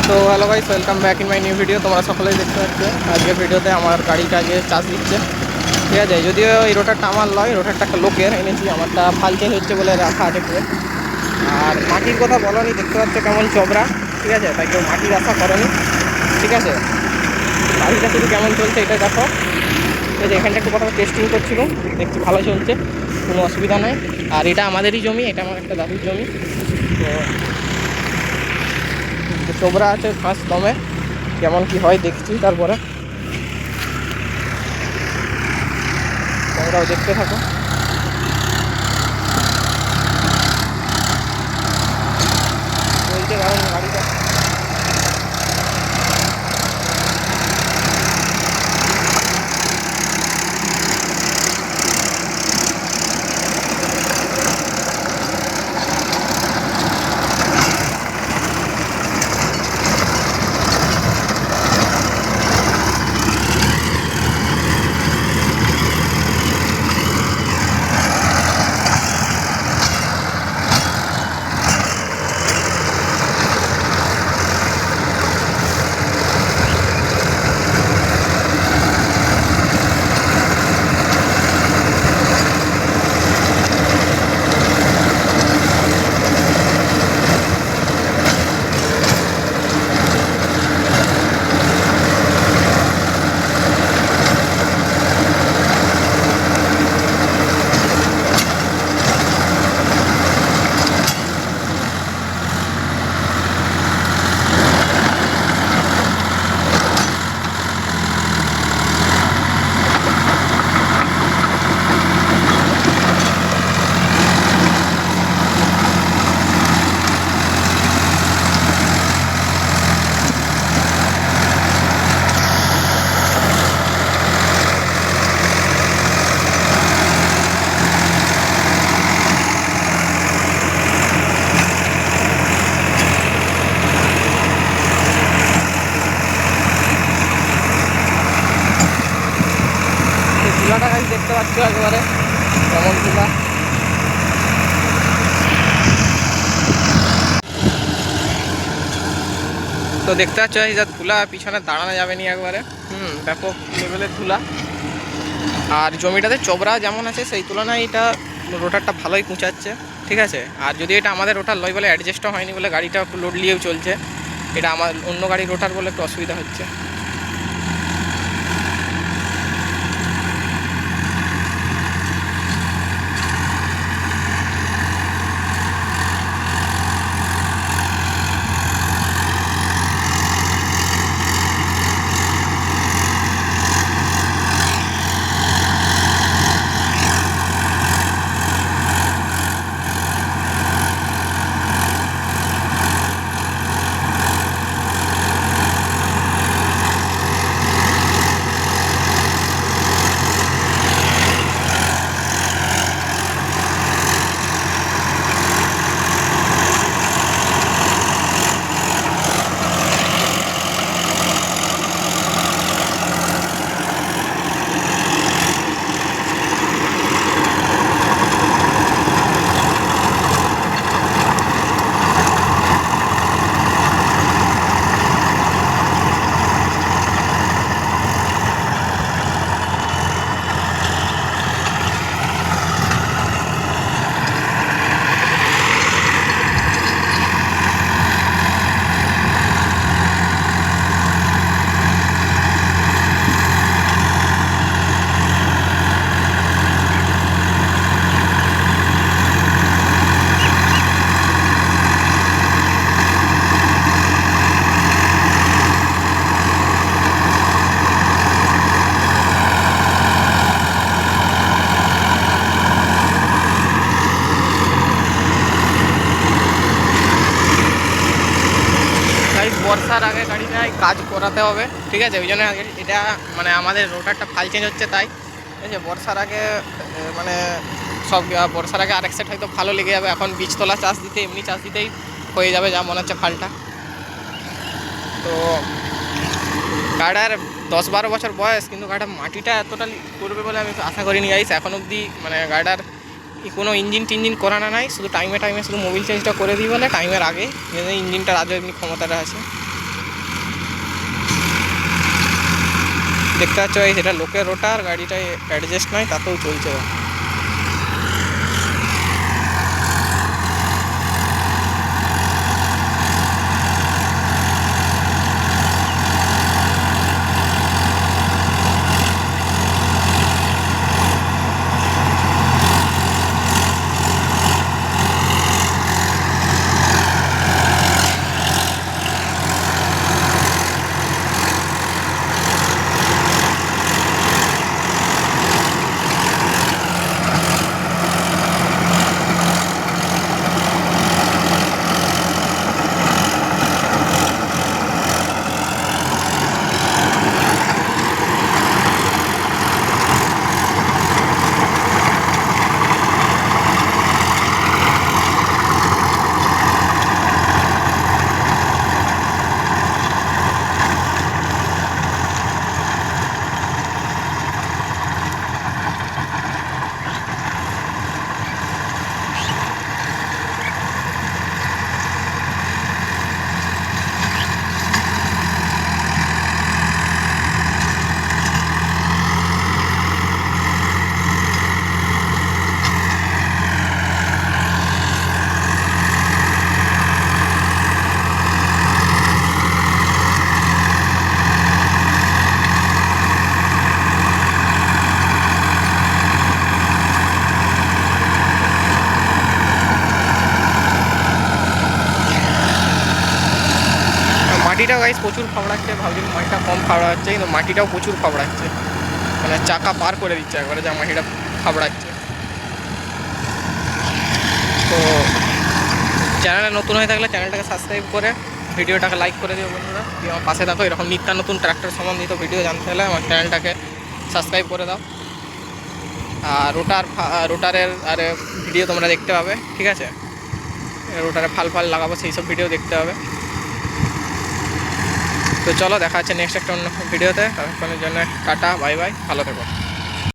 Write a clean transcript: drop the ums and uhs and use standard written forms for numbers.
তো hello guys, welcome back in my new video. তোমরা সকলেই দেখতে পাচ্ছ আজকের ভিডিওতে আমার গাড়িটা আজকে চার্জ দিচ্ছে, ঠিক আছে। যদিও এই রোটারটা আমার নয়, রোটারটা একটা লোকের এনেছি, আমারটা ফাল চেঞ্জ হচ্ছে বলে রাখা আছে পুরো। আর মাটির কথা বলনি, দেখতে পাচ্ছ কেমন চবড়া, ঠিক আছে। তাই কেউ মাটির আশা করনি, ঠিক আছে। গাড়িটা শুধু কেমন চলছে এটা দেখো। এই যে এখানটা একটু প্রথমে টেস্টিং করছিলাম, দেখছি ভালো চলছে, কোনো অসুবিধা নেই। আর এটা আমাদেরই জমি, এটা আমার একটা দাদুর জমি। তো চোবরা আছে ফার্স্ট দমে, কেমন কি হয় দেখছি, তারপরে তোমরাও দেখতে থাকো। বলতে কারণ গাড়িটা চুলাটা গাড়ি দেখতে পাচ্ছ একেবারে কেমন চুলা। তো দেখতে পাচ্ছ এই যা ধুলা, পিছনে দাঁড়ানো যাবে নি একবারে, ব্যাপক লেভেলের ধুলা। আর জমিটাতে চবড়া যেমন আছে সেই তুলনায় এটা রোটারটা ভালোই কুঁচাচ্ছে, ঠিক আছে। আর যদি এটা আমাদের রোটার লয় বলে অ্যাডজাস্টও হয়নি বলে গাড়িটা একটু লোড নিয়েও চলছে, এটা আমার অন্য গাড়ির রোটার বলে একটু অসুবিধা হচ্ছে। বর্ষার আগে গাড়িটায় কাজ করাতে হবে, ঠিক আছে। ওই জন্য এটা মানে আমাদের রোটারটা ফাল চেঞ্জ হচ্ছে, তাই ঠিক আছে। বর্ষার আগে মানে সব বর্ষার আগে আরেক সেট হয়তো ভালো লেগে যাবে। এখন বীজতলা চাষ দিতে, এমনি চাষ দিতেই হয়ে যাবে যা মনে হচ্ছে ফালটা। তো গাড়িটার 10-12 বছর বয়স, কিন্তু গাড়িটা মাটিটা এতটা করবে বলে আমি আশা করিনি গাইস। এখন অবধি মানে গাড়িটার কোনো ইঞ্জিন টিঞ্জিন করানো নাই, শুধু টাইমে শুধু মোবিল চেঞ্জটা করে দিই বলে টাইমের আগে, ইঞ্জিনটার আজও এমনি ক্ষমতাটা আছে। দেখতে পাচ্ছ এই সেটা লোকের রোটার, গাড়িটাই অ্যাডজাস্ট নয় তাতেও চলছে। মাটিটাও গাইস প্রচুর ফাবড়াচ্ছে, ভাবছিলাম মাটিটা কম ফাবড়াচ্ছে কিন্তু মাটিটাও প্রচুর ফাবড়াচ্ছে, মানে চাকা পার করে দিচ্ছে একবারে যা মাটিটা ফাবড়াচ্ছে। তো চ্যানেলে নতুন হয়ে থাকলে চ্যানেলটাকে সাবস্ক্রাইব করে ভিডিওটাকে লাইক করে দিও বন্ধুরা, দিয়ে আমার পাশে থাকো। এরকম নিত্য নতুন ট্র্যাক্টর সম্বন্ধিত ভিডিও জানতে হলে আমার চ্যানেলটাকে সাবস্ক্রাইব করে দাও। আর রোটারের আরে ভিডিও তোমরা দেখতে পাবে, ঠিক আছে? রোটারে ফাল লাগাবো সেই সব ভিডিও দেখতে হবে। তো চলো দেখা হচ্ছে নেক্সট একটা অন্য ভিডিওতে। ততক্ষণের জন্য টাটা, বাই বাই, ভালো থেকো।